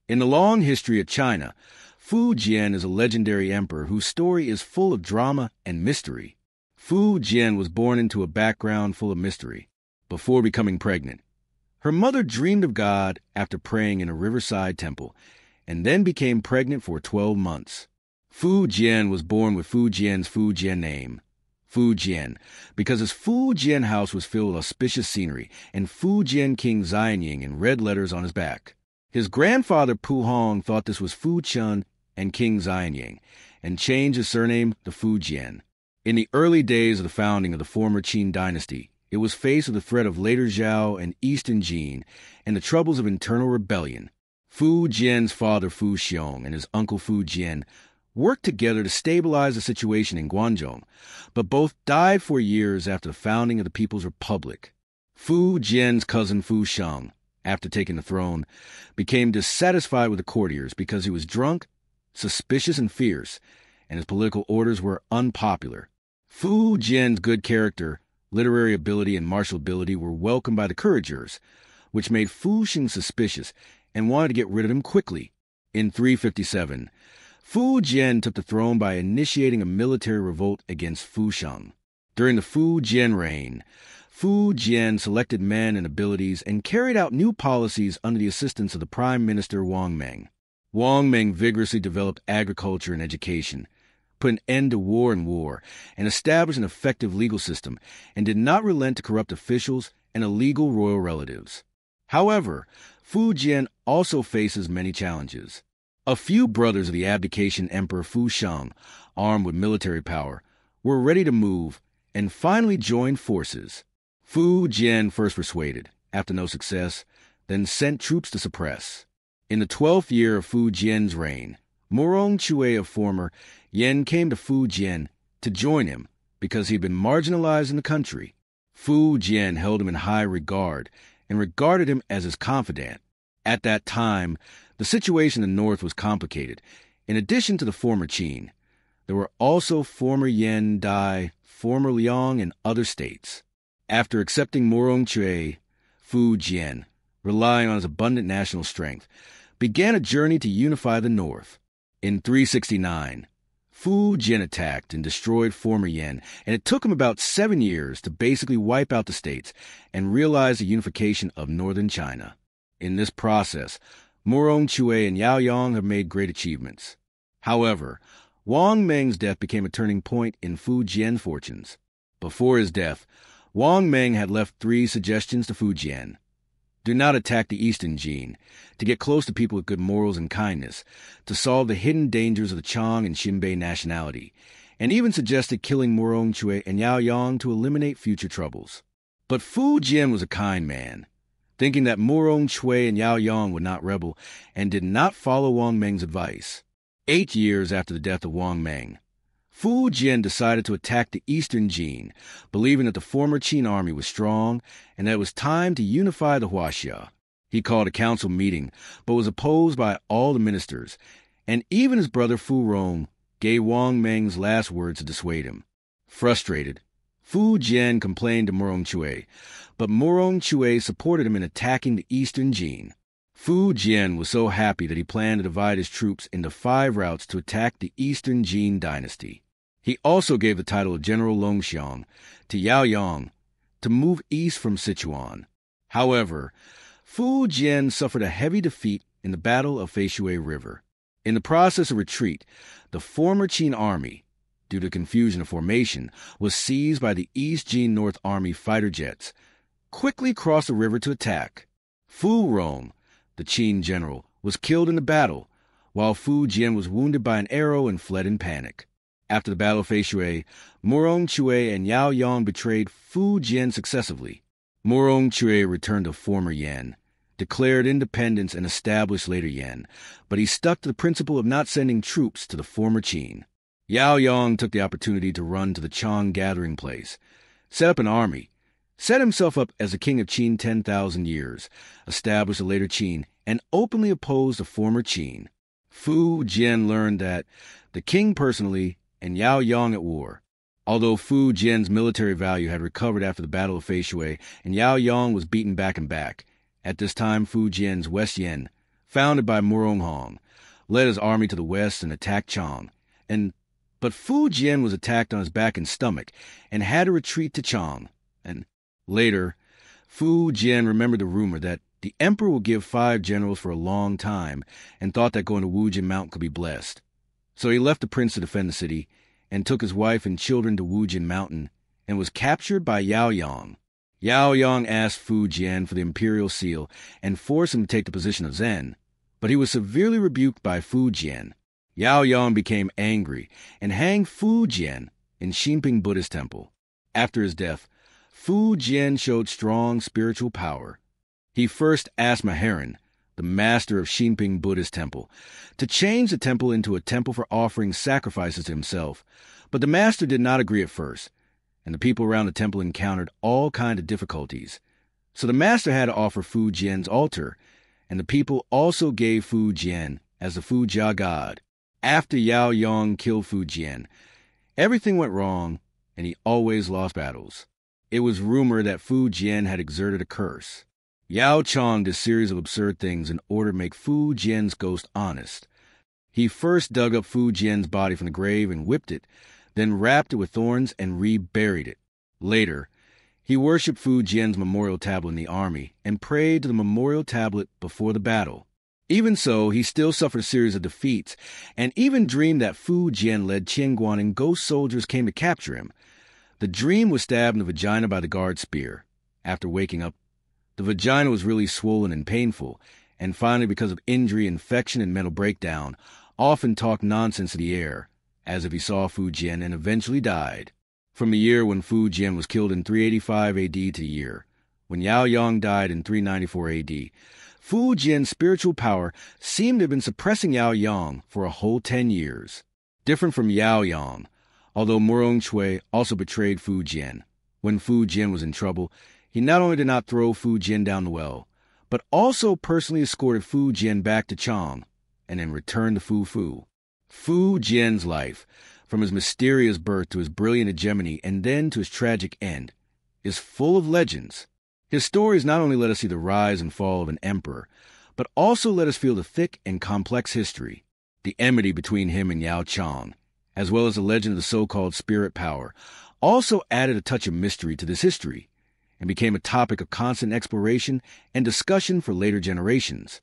In the long history of China, Fu Jian is a legendary emperor whose story is full of drama and mystery. Fu Jian was born into a background full of mystery before becoming pregnant. Her mother dreamed of God after praying in a riverside temple, and then became pregnant for 12 months. Fu Jian was born with Fu Jian's Fu Jian name, Fu Jian, because his Fu Jian house was filled with auspicious scenery and Fu Jian King Xianying in red letters on his back. His grandfather Pu Hong thought this was Fu Chun and King Xianying, and changed his surname to Fu Jian. In the early days of the founding of the former Qin dynasty, it was faced with the threat of later Zhao and Eastern Jin and the troubles of internal rebellion. Fu Jian's father Fu Xiong and his uncle Fu Jian worked together to stabilize the situation in Guangzhou, but both died 4 years after the founding of the People's Republic. Fu Jian's cousin Fu Sheng, after taking the throne, became dissatisfied with the courtiers because he was drunk, suspicious, and fierce, and his political orders were unpopular. Fu Jian's good character, literary ability, and martial ability were welcomed by the courtiers, which made Fu Sheng suspicious and wanted to get rid of him quickly. In 357, Fu Jian took the throne by initiating a military revolt against Fu Sheng. During the Fu Jian reign, Fu Jian selected men and abilities and carried out new policies under the assistance of the Prime Minister Wang Meng. Wang Meng vigorously developed agriculture and education, put an end to war and established an effective legal system, and did not relent to corrupt officials and illegal royal relatives. However, Fu Jian also faces many challenges. A few brothers of the abdication Emperor Fu Sheng, armed with military power, were ready to move and finally joined forces. Fu Jian first persuaded, after no success, then sent troops to suppress. In the 12th year of Fu Jian's reign, Murong Chui of former Yan came to Fu Jian to join him because he had been marginalized in the country. Fu Jian held him in high regard and regarded him as his confidant. At that time, the situation in the north was complicated. In addition to the former Qin, there were also former Yan, Dai, former Liang, and other states. After accepting Murong Chui, Fu Jian, relying on his abundant national strength, began a journey to unify the north. In 369, Fu Jian attacked and destroyed former Yan, and it took him about 7 years to basically wipe out the states and realize the unification of northern China. In this process, Murong Chui and Yao Yang have made great achievements. However, Wang Meng's death became a turning point in Fu Jian's fortunes. Before his death, Wang Meng had left 3 suggestions to Fu Jian. Do not attack the Eastern Jin, to get close to people with good morals and kindness, to solve the hidden dangers of the Chang and Xinbei nationality, and even suggested killing Murong Chui and Yao Yang to eliminate future troubles. But Fu Jian was a kind man, thinking that Murong Chui and Yao Yang would not rebel, and did not follow Wang Meng's advice. 8 years after the death of Wang Meng, Fu Jian decided to attack the Eastern Jin, believing that the former Qin army was strong and that it was time to unify the Huaxia. He called a council meeting, but was opposed by all the ministers, and even his brother Fu Rong gave Wang Meng's last words to dissuade him. Frustrated, Fu Jian complained to Murong Chui, but Murong Chui supported him in attacking the Eastern Jin. Fu Jian was so happy that he planned to divide his troops into 5 routes to attack the Eastern Jin dynasty. He also gave the title of General Longxiang to Yao Yang to move east from Sichuan. However, Fu Jian suffered a heavy defeat in the Battle of Feishui River. In the process of retreat, the former Qin army, due to confusion of formation, was seized by the East Jin North Army fighter jets, quickly crossed the river to attack. Fu Rong, the Qin general, was killed in the battle, while Fu Jian was wounded by an arrow and fled in panic. After the Battle of Feishui, Murong Chui and Yao Yang betrayed Fu Jian successively. Murong Chui returned to former Yan, declared independence, and established later Yan, but he stuck to the principle of not sending troops to the former Qin. Yao Yang took the opportunity to run to the Chang gathering place, set up an army, set himself up as the king of Qin 10,000 years, established a later Qin, and openly opposed the former Qin. Fu Jian learned that the king personally and Yao Yang at war. Although Fu Jian's military value had recovered after the Battle of Feishui and Yao Yang was beaten back and back, at this time Fu Jian's West Yan, founded by Murong led his army to the west and attacked Chang. But Fu Jian was attacked on his back and stomach and had to retreat to Chang. And later, Fu Jian remembered the rumor that the emperor would give 5 generals for a long time and thought that going to Wujin Mountain could be blessed. So he left the prince to defend the city and took his wife and children to Wujin Mountain and was captured by Yao Yang. Yao Yang asked Fu Jian for the imperial seal and forced him to take the position of Zen, but he was severely rebuked by Fu Jian. Yao Yang became angry and hanged Fu Jian in Xinping Buddhist temple. After his death, Fu Jian showed strong spiritual power. He first asked Maharan, the master of Xinping Buddhist temple, to change the temple into a temple for offering sacrifices to himself, but the master did not agree at first, and the people around the temple encountered all kinds of difficulties. So the master had to offer Fu Jian's altar, and the people also gave Fu Jian as the Fu Jia god. After Yao Yang killed Fu Jian, everything went wrong, and he always lost battles. It was rumored that Fu Jian had exerted a curse. Yao Chang did a series of absurd things in order to make Fu Jian's ghost honest. He first dug up Fu Jian's body from the grave and whipped it, then wrapped it with thorns and reburied it. Later, he worshipped Fu Jian's memorial tablet in the army and prayed to the memorial tablet before the battle. Even so, he still suffered a series of defeats and even dreamed that Fu Jian led Qianguan and ghost soldiers came to capture him. The dream was stabbed in the vagina by the guard spear. After waking up, the vagina was really swollen and painful, and finally, because of injury, infection, and mental breakdown, often talked nonsense to the air, as if he saw Fu Jian, and eventually died. From the year when Fu Jian was killed in 385 AD to the year when Yao Yang died in 394 AD, Fu Jian's spiritual power seemed to have been suppressing Yao Yang for a whole 10 years. Different from Yao Yang, although Murong Cui also betrayed Fu Jian. When Fu Jian was in trouble, he not only did not throw Fu Jian down the well, but also personally escorted Fu Jian back to Chang, and then returned to Fu Fu. Fu Jian's life, from his mysterious birth to his brilliant hegemony and then to his tragic end, is full of legends. His stories not only let us see the rise and fall of an emperor, but also let us feel the thick and complex history, the enmity between him and Yao Chang, as well as the legend of the so-called spirit power, also added a touch of mystery to this history, and became a topic of constant exploration and discussion for later generations.